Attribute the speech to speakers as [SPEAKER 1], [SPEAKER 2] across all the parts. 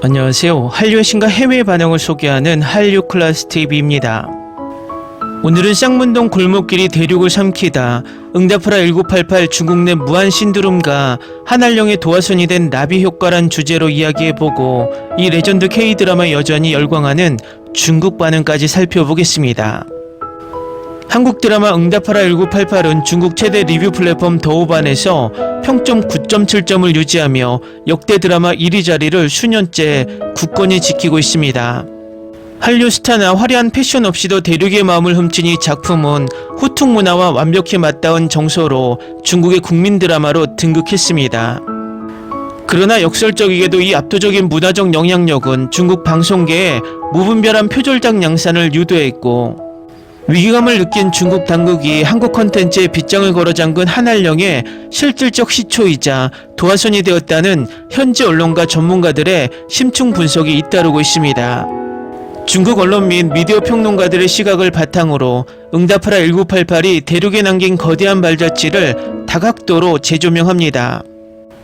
[SPEAKER 1] 안녕하세요. 한류의 신과 해외 반응을 소개하는 한류 클래스 TV입니다. 오늘은 쌍문동 골목길이 대륙을 삼키다, 응답하라 1988 중국 내 무한 신드롬과 한한령의 도화선이 된 나비 효과란 주제로 이야기해보고 이 레전드 K-드라마에 여전히 열광하는 중국 반응까지 살펴보겠습니다. 한국 드라마 응답하라 1988은 중국 최대 리뷰 플랫폼 더우반에서 평점 9.7점을 유지하며 역대 드라마 1위 자리를 수년째 굳건히 지키고 있습니다. 한류 스타나 화려한 패션 없이도 대륙의 마음을 훔친 이 작품은 후퉁 문화와 완벽히 맞닿은 정서로 중국의 국민 드라마로 등극했습니다. 그러나 역설적이게도 이 압도적인 문화적 영향력은 중국 방송계에 무분별한 표절작 양산을 유도했고, 위기감을 느낀 중국 당국이 한국 콘텐츠에 빗장을 걸어 잠근 한한령의 실질적 시초이자 도화선이 되었다는 현지 언론과 전문가들의 심층 분석이 잇따르고 있습니다. 중국 언론 및 미디어 평론가들의 시각을 바탕으로 응답하라 1988이 대륙에 남긴 거대한 발자취를 다각도로 재조명합니다.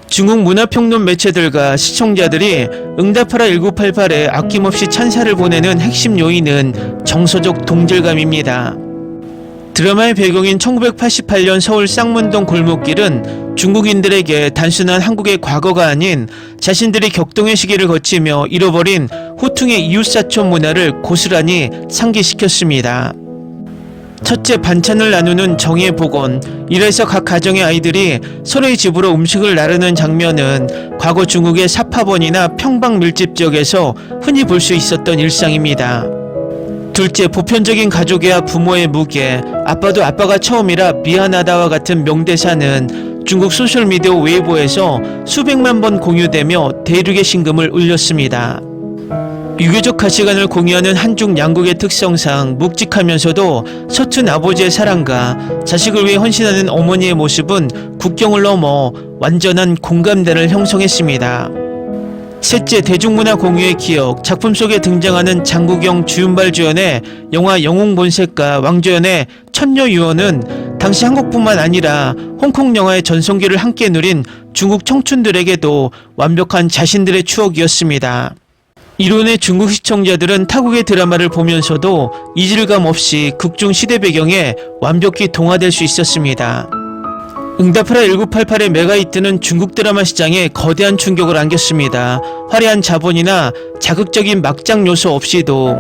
[SPEAKER 1] 중국 문화평론 매체들과 시청자들이 응답하라 1988에 아낌없이 찬사를 보내는 핵심 요인은 정서적 동질감입니다. 드라마의 배경인 1988년 서울 쌍문동 골목길은 중국인들에게 단순한 한국의 과거가 아닌 자신들이 격동의 시기를 거치며 잃어버린 후퉁의 이웃사촌 문화를 고스란히 상기시켰습니다. 첫째, 반찬을 나누는 정의 복원. 이래서 각 가정의 아이들이 서로의 집으로 음식을 나르는 장면은 과거 중국의 사파번이나 평방 밀집 지역에서 흔히 볼 수 있었던 일상입니다. 둘째, 보편적인 가족애와 부모의 무게. 아빠도 아빠가 처음이라 미안하다와 같은 명대사는 중국 소셜미디어 웨이보에서 수백만 번 공유되며 대륙의 심금을 울렸습니다. 유교적 가치관을 공유하는 한중 양국의 특성상 묵직하면서도 서툰 아버지의 사랑과 자식을 위해 헌신하는 어머니의 모습은 국경을 넘어 완전한 공감대를 형성했습니다. 셋째, 대중문화 공유의 기억. 작품 속에 등장하는 장국영, 주윤발 주연의 영화 영웅본색과 왕조연의 천녀유언은 당시 한국뿐만 아니라 홍콩 영화의 전성기를 함께 누린 중국 청춘들에게도 완벽한 자신들의 추억이었습니다. 이론의 중국 시청자들은 타국의 드라마를 보면서도 이질감 없이 극중 시대 배경에 완벽히 동화될 수 있었습니다. 응답하라 1988의 메가히트는 중국 드라마 시장에 거대한 충격을 안겼습니다. 화려한 자본이나 자극적인 막장 요소 없이도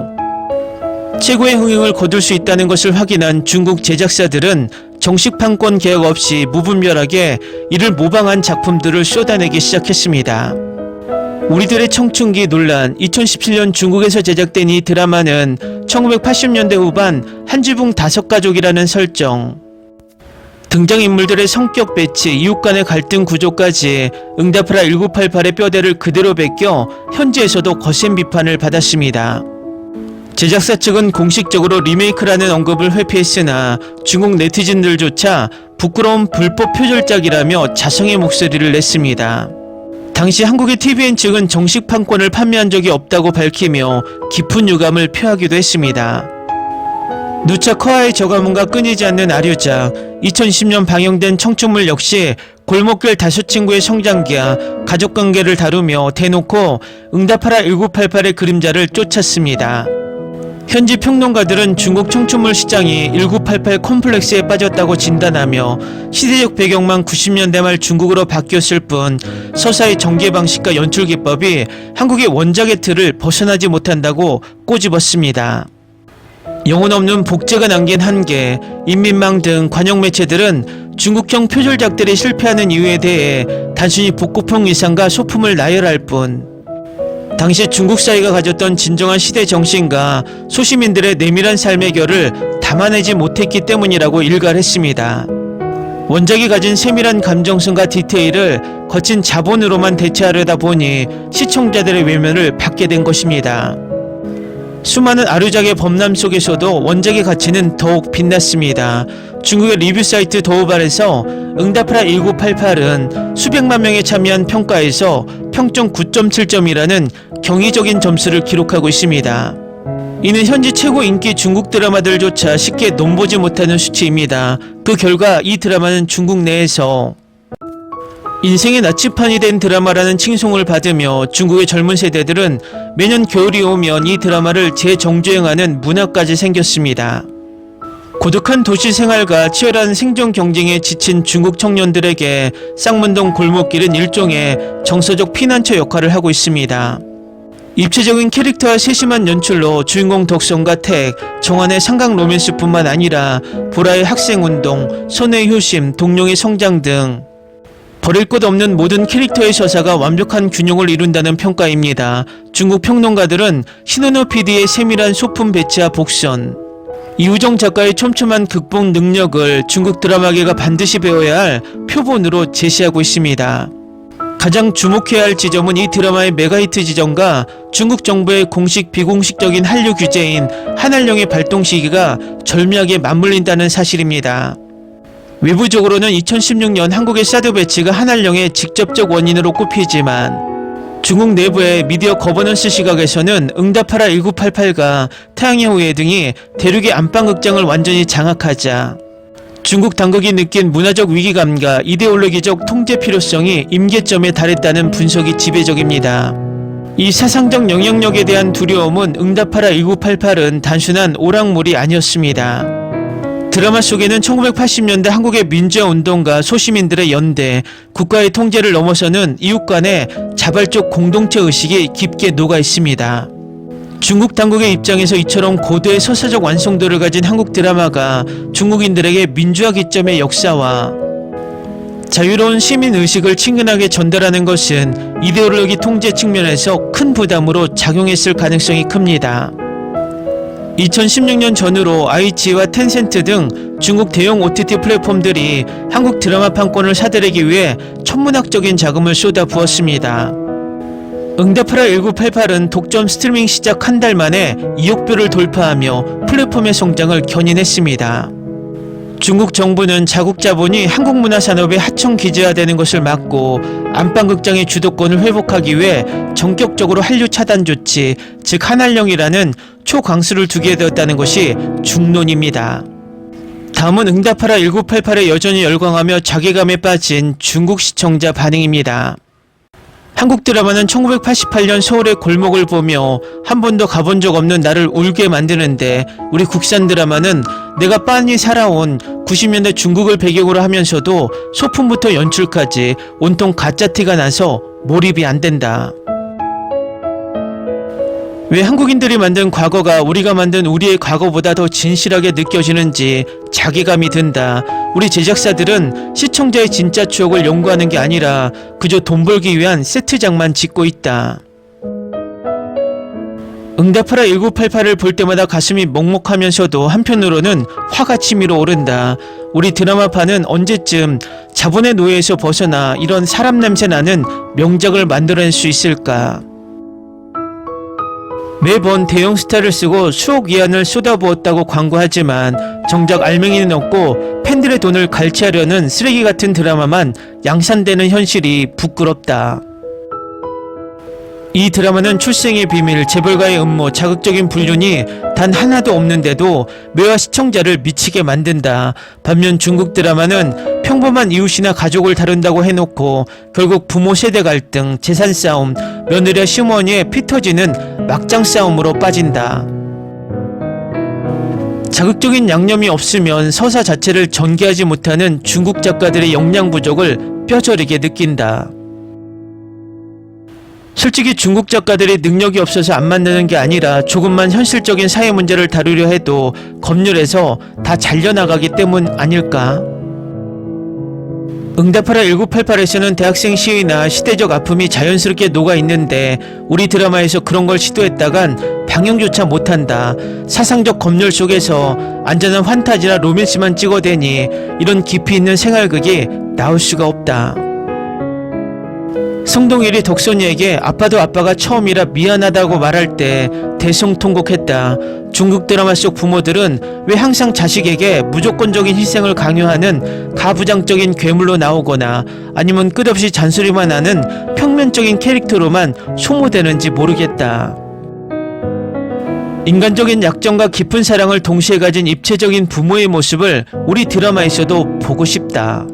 [SPEAKER 1] 최고의 흥행을 거둘 수 있다는 것을 확인한 중국 제작사들은 정식 판권 계약 없이 무분별하게 이를 모방한 작품들을 쏟아내기 시작했습니다. 우리들의 청춘기 논란. 2017년 중국에서 제작된 이 드라마는 1980년대 후반 한지붕 5가족이라는 설정, 등장인물들의 성격 배치, 이웃 간의 갈등 구조까지 응답하라 1988의 뼈대를 그대로 베껴 현지에서도 거센 비판을 받았습니다. 제작사 측은 공식적으로 리메이크라는 언급을 회피했으나 중국 네티즌들조차 부끄러운 불법 표절작이라며 자성의 목소리를 냈습니다. 당시 한국의 TVN 측은 정식 판권을 판매한 적이 없다고 밝히며 깊은 유감을 표하기도 했습니다. 누차 커아의 저가문과 끊이지 않는 아류작. 2020년 방영된 청춘물 역시 골목길 다섯 친구의 성장기와 가족관계를 다루며 대놓고 응답하라 1988의 그림자를 쫓았습니다. 현지 평론가들은 중국 청춘물 시장이 1988 콤플렉스에 빠졌다고 진단하며 시대적 배경만 90년대 말 중국으로 바뀌었을 뿐 서사의 전개 방식과 연출 기법이 한국의 원작의 틀을 벗어나지 못한다고 꼬집었습니다. 영혼 없는 복제가 남긴 한계. 인민망 등 관영 매체들은 중국형 표절작들이 실패하는 이유에 대해 단순히 복고풍 위상과 소품을 나열할 뿐 당시 중국 사회가 가졌던 진정한 시대 정신과 소시민들의 내밀한 삶의 결을 담아내지 못했기 때문이라고 일갈했습니다. 원작이 가진 세밀한 감정성과 디테일을 거친 자본으로만 대체하려다 보니 시청자들의 외면을 받게 된 것입니다. 수많은 아류작의 범람 속에서도 원작의 가치는 더욱 빛났습니다. 중국의 리뷰 사이트 더우발에서 응답하라 1988은 수백만 명이 참여한 평가에서 평점 9.7점이라는 경이적인 점수를 기록하고 있습니다. 이는 현지 최고 인기 중국 드라마들조차 쉽게 넘보지 못하는 수치입니다. 그 결과 이 드라마는 중국 내에서 인생의 나치판이 된 드라마라는 칭송을 받으며 중국의 젊은 세대들은 매년 겨울이 오면 이 드라마를 재정주행하는 문화까지 생겼습니다. 고독한 도시 생활과 치열한 생존 경쟁에 지친 중국 청년들에게 쌍문동 골목길은 일종의 정서적 피난처 역할을 하고 있습니다. 입체적인 캐릭터와 세심한 연출로 주인공 덕선과 택, 정한의 삼각 로맨스뿐만 아니라 보라의 학생운동, 선우의 효심, 동룡의 성장 등 버릴 것 없는 모든 캐릭터의 서사가 완벽한 균형을 이룬다는 평가입니다. 중국 평론가들은 신은호 PD의 세밀한 소품 배치와 복선, 이우정 작가의 촘촘한 극복 능력을 중국 드라마계가 반드시 배워야 할 표본으로 제시하고 있습니다. 가장 주목해야 할 지점은 이 드라마의 메가히트 지점과 중국 정부의 공식 비공식적인 한류 규제인 한한령의 발동 시기가 절묘하게 맞물린다는 사실입니다. 외부적으로는 2016년 한국의 사드 배치가 한한령의 직접적 원인으로 꼽히지만 중국 내부의 미디어 거버넌스 시각에서는 응답하라 1988가 태양의 후예 등이 대륙의 안방극장을 완전히 장악하자 중국 당국이 느낀 문화적 위기감과 이데올로기적 통제 필요성이 임계점에 달했다는 분석이 지배적입니다. 이 사상적 영향력에 대한 두려움은 응답하라 1988은 단순한 오락물이 아니었습니다. 드라마 속에는 1980년대 한국의 민주화 운동과 소시민들의 연대, 국가의 통제를 넘어서는 이웃 간의 자발적 공동체 의식이 깊게 녹아 있습니다. 중국 당국의 입장에서 이처럼 고도의 서사적 완성도를 가진 한국 드라마가 중국인들에게 민주화 기점의 역사와 자유로운 시민의식을 친근하게 전달하는 것은 이데올로기 통제 측면에서 큰 부담으로 작용했을 가능성이 큽니다. 2016년 전후로 아이치와 텐센트 등 중국 대형 OTT 플랫폼들이 한국 드라마 판권을 사들이기 위해 천문학적인 자금을 쏟아부었습니다. 응답하라 1988은 독점 스트리밍 시작 한 달 만에 2억 뷰를 돌파하며 플랫폼의 성장을 견인했습니다. 중국 정부는 자국 자본이 한국 문화 산업에 하청 기재화되는 것을 막고 안방극장의 주도권을 회복하기 위해 전격적으로 한류 차단 조치, 즉 한한령이라는 초강수를 두게 되었다는 것이 중론입니다. 다음은 응답하라 1988에 여전히 열광하며 자괴감에 빠진 중국 시청자 반응입니다. 한국 드라마는 1988년 서울의 골목을 보며 한 번도 가본 적 없는 나를 울게 만드는데 우리 국산 드라마는 내가 빤히 살아온 90년대 중국을 배경으로 하면서도 소품부터 연출까지 온통 가짜티가 나서 몰입이 안 된다. 왜 한국인들이 만든 과거가 우리가 만든 우리의 과거보다 더 진실하게 느껴지는지 자괴감이 든다. 우리 제작사들은 시청자의 진짜 추억을 연구하는 게 아니라 그저 돈 벌기 위한 세트장만 짓고 있다. 응답하라 1988을 볼 때마다 가슴이 먹먹하면서도 한편으로는 화가 치밀어 오른다. 우리 드라마파는 언제쯤 자본의 노예에서 벗어나 이런 사람 냄새 나는 명작을 만들어낼 수 있을까? 매번 대형 스타를 쓰고 수억 위안을 쏟아부었다고 광고하지만 정작 알맹이는 없고 팬들의 돈을 갈취하려는 쓰레기 같은 드라마만 양산되는 현실이 부끄럽다. 이 드라마는 출생의 비밀, 재벌가의 음모, 자극적인 불륜이 단 하나도 없는데도 매화 시청자를 미치게 만든다. 반면 중국 드라마는 평범한 이웃이나 가족을 다룬다고 해놓고 결국 부모 세대 갈등, 재산 싸움, 며느리와 시어머니의 피 터지는 막장 싸움으로 빠진다. 자극적인 양념이 없으면 서사 자체를 전개하지 못하는 중국 작가들의 역량 부족을 뼈저리게 느낀다. 솔직히 중국 작가들이 능력이 없어서 안 만드는 게 아니라 조금만 현실적인 사회 문제를 다루려 해도 검열해서 다 잘려나가기 때문 아닐까? 응답하라 1988에서는 대학생 시위나 시대적 아픔이 자연스럽게 녹아있는데 우리 드라마에서 그런 걸 시도했다간 방영조차 못한다. 사상적 검열 속에서 안전한 환타지나 로맨스만 찍어대니 이런 깊이 있는 생활극이 나올 수가 없다. 성동일이 덕선이에게 아빠도 아빠가 처음이라 미안하다고 말할 때 대성통곡했다. 중국 드라마 속 부모들은 왜 항상 자식에게 무조건적인 희생을 강요하는 가부장적인 괴물로 나오거나 아니면 끝없이 잔소리만 하는 평면적인 캐릭터로만 소모되는지 모르겠다. 인간적인 약점과 깊은 사랑을 동시에 가진 입체적인 부모의 모습을 우리 드라마에서도 보고 싶다.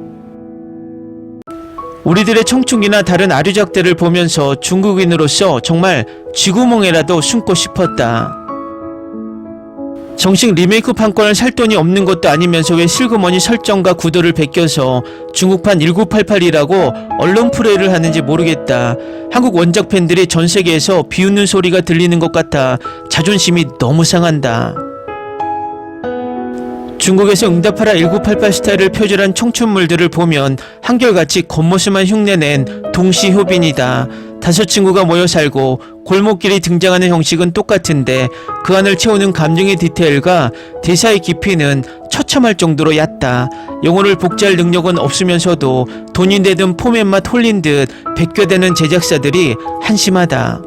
[SPEAKER 1] 우리들의 청춘기나 다른 아류작들을 보면서 중국인으로서 정말 쥐구멍에라도 숨고 싶었다. 정식 리메이크 판권을 살 돈이 없는 것도 아니면서 왜 슬그머니 설정과 구도를 베껴서 중국판 1988이라고 언론 플레이를 하는지 모르겠다. 한국 원작 팬들이 전 세계에서 비웃는 소리가 들리는 것 같아 자존심이 너무 상한다. 중국에서 응답하라 1988 스타일을 표절한 청춘물들을 보면 한결같이 겉모습만 흉내낸 동시효빈이다. 다섯 친구가 모여 살고 골목길이 등장하는 형식은 똑같은데 그 안을 채우는 감정의 디테일과 대사의 깊이는 처참할 정도로 얕다. 영어를 복제할 능력은 없으면서도 돈이 되든 포맷맛 홀린 듯 베껴대는 제작사들이 한심하다.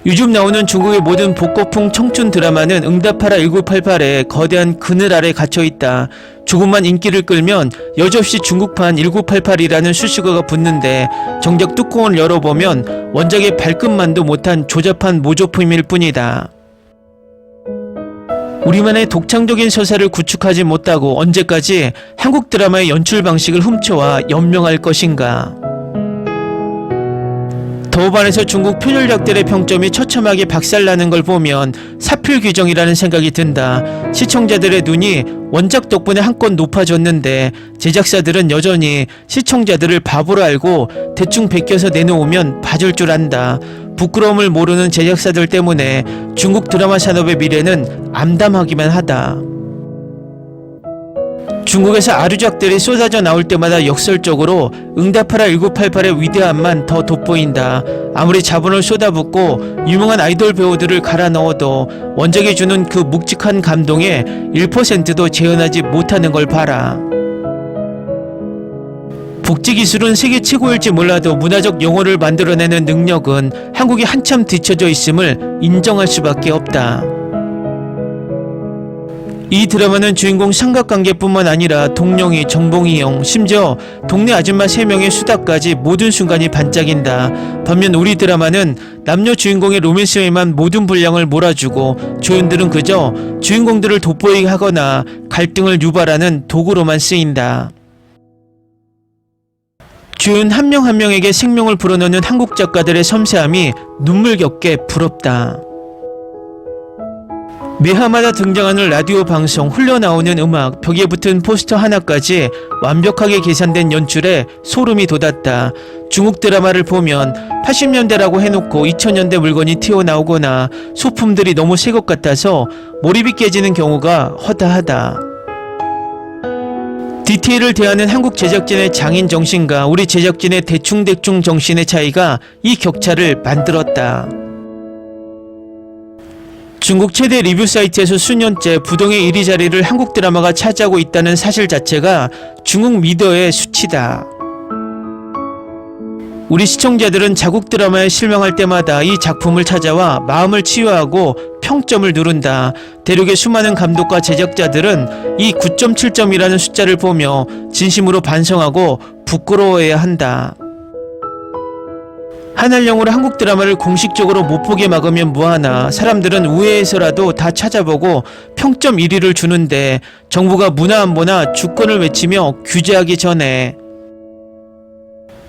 [SPEAKER 1] 요즘 나오는 중국의 모든 복고풍 청춘 드라마는 응답하라 1988의 거대한 그늘 아래 갇혀있다. 조금만 인기를 끌면 여지없이 중국판 1988이라는 수식어가 붙는데 정작 뚜껑을 열어보면 원작의 발끝만도 못한 조잡한 모조품일 뿐이다. 우리만의 독창적인 서사를 구축하지 못하고 언제까지 한국 드라마의 연출 방식을 훔쳐와 연명할 것인가. 더반해서 중국 표절작들의 평점이 처참하게 박살나는 걸 보면 사필 규정이라는 생각이 든다. 시청자들의 눈이 원작 덕분에 한껏 높아졌는데 제작사들은 여전히 시청자들을 바보로 알고 대충 베껴서 내놓으면 봐줄 줄 안다. 부끄러움을 모르는 제작사들 때문에 중국 드라마 산업의 미래는 암담하기만 하다. 중국에서 아류작들이 쏟아져 나올 때마다 역설적으로 응답하라 1988의 위대함만 더 돋보인다. 아무리 자본을 쏟아붓고 유명한 아이돌 배우들을 갈아 넣어도 원작이 주는 그 묵직한 감동에 1%도 재현하지 못하는 걸 봐라. 복제 기술은 세계 최고일지 몰라도 문화적 영혼을 만들어내는 능력은 한국이 한참 뒤처져 있음을 인정할 수밖에 없다. 이 드라마는 주인공 삼각관계뿐만 아니라 동룡이, 정봉이 형, 심지어 동네 아줌마 3명의 수다까지 모든 순간이 반짝인다. 반면 우리 드라마는 남녀 주인공의 로맨스에만 모든 분량을 몰아주고 조연들은 그저 주인공들을 돋보이게 하거나 갈등을 유발하는 도구로만 쓰인다. 주연 한 명 한 명에게 생명을 불어넣는 한국 작가들의 섬세함이 눈물겹게 부럽다. 매화마다 등장하는 라디오 방송, 흘러나오는 음악, 벽에 붙은 포스터 하나까지 완벽하게 계산된 연출에 소름이 돋았다. 중국 드라마를 보면 80년대라고 해놓고 2000년대 물건이 튀어나오거나 소품들이 너무 새 것 같아서 몰입이 깨지는 경우가 허다하다. 디테일을 대하는 한국 제작진의 장인 정신과 우리 제작진의 대충대충 정신의 차이가 이 격차를 만들었다. 중국 최대 리뷰 사이트에서 수년째 부동의 1위 자리를 한국 드라마가 차지하고 있다는 사실 자체가 중국 미디어의 수치다. 우리 시청자들은 자국 드라마에 실망할 때마다 이 작품을 찾아와 마음을 치유하고 평점을 누른다. 대륙의 수많은 감독과 제작자들은 이 9.7점이라는 숫자를 보며 진심으로 반성하고 부끄러워해야 한다. 한알령으로 한국 드라마를 공식적으로 못 보게 막으면 뭐하나. 사람들은 우회해서라도 다 찾아보고 평점 1위를 주는데 정부가 문화 안보나 주권을 외치며 규제하기 전에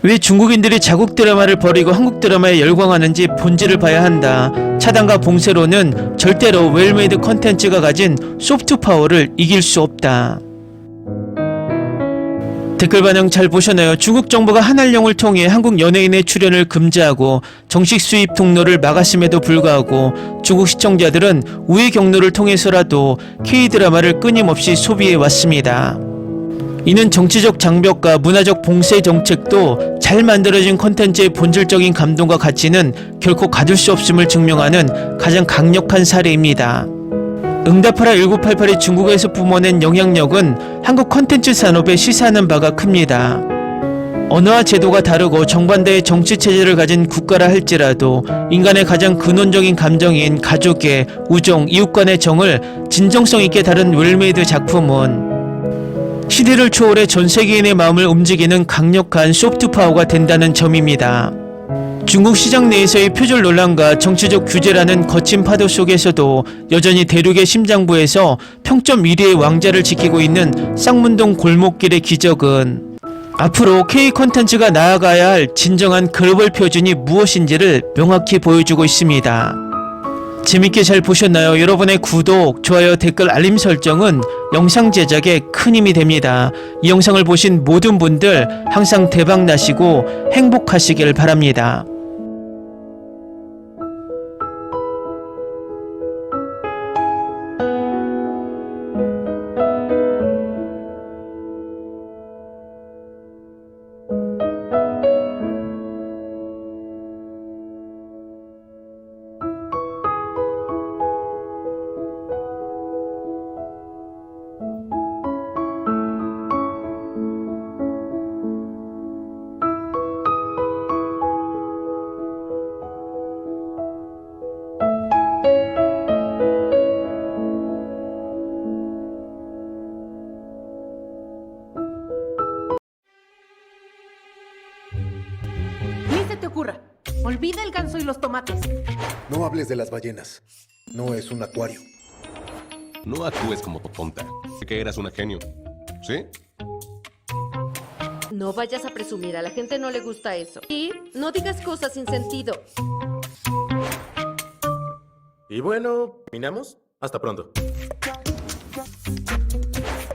[SPEAKER 1] 왜 중국인들이 자국 드라마를 버리고 한국 드라마에 열광하는지 본질을 봐야 한다. 차단과 봉쇄로는 절대로 웰메이드 컨텐츠가 가진 소프트 파워를 이길 수 없다. 댓글 반영 잘 보셨나요? 중국 정부가 한알령을 통해 한국 연예인의 출연을 금지하고 정식 수입 통로를 막았음에도 불구하고 중국 시청자들은 우회 경로를 통해서라도 K드라마를 끊임없이 소비해 왔습니다. 이는 정치적 장벽과 문화적 봉쇄 정책도 잘 만들어진 컨텐츠의 본질적인 감동과 가치는 결코 가둘 수 없음을 증명하는 가장 강력한 사례입니다. 응답하라 1988이 중국에서 뿜어낸 영향력은 한국 컨텐츠 산업에 시사하는 바가 큽니다. 언어와 제도가 다르고 정반대의 정치체제를 가진 국가라 할지라도 인간의 가장 근원적인 감정인 가족의 우정, 이웃 간의 정을 진정성 있게 다룬 웰메이드 작품은 시대를 초월해 전 세계인의 마음을 움직이는 강력한 소프트 파워가 된다는 점입니다. 중국 시장 내에서의 표절 논란과 정치적 규제라는 거친 파도 속에서도 여전히 대륙의 심장부에서 평점 1위의 왕자를 지키고 있는 쌍문동 골목길의 기적은 앞으로 K 콘텐츠가 나아가야 할 진정한 글로벌 표준이 무엇인지를 명확히 보여주고 있습니다. 재밌게 잘 보셨나요? 여러분의 구독, 좋아요, 댓글, 알림 설정은 영상 제작에 큰 힘이 됩니다. 이 영상을 보신 모든 분들 항상 대박 나시고 행복하시길 바랍니다.
[SPEAKER 2] Ni se te ocurra. Olvida el ganso y los tomates.
[SPEAKER 3] No hables de las ballenas. No es un acuario.
[SPEAKER 4] No actúes como tonta. Que eras una genio. ¿Sí?
[SPEAKER 5] No vayas a presumir, a la gente no le gusta eso. Y no digas cosas sin sentido.
[SPEAKER 6] Y bueno, ¿terminamos? Hasta pronto.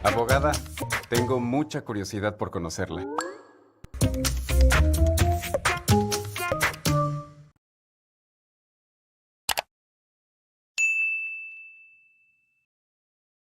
[SPEAKER 7] Abogada, tengo mucha curiosidad por conocerla.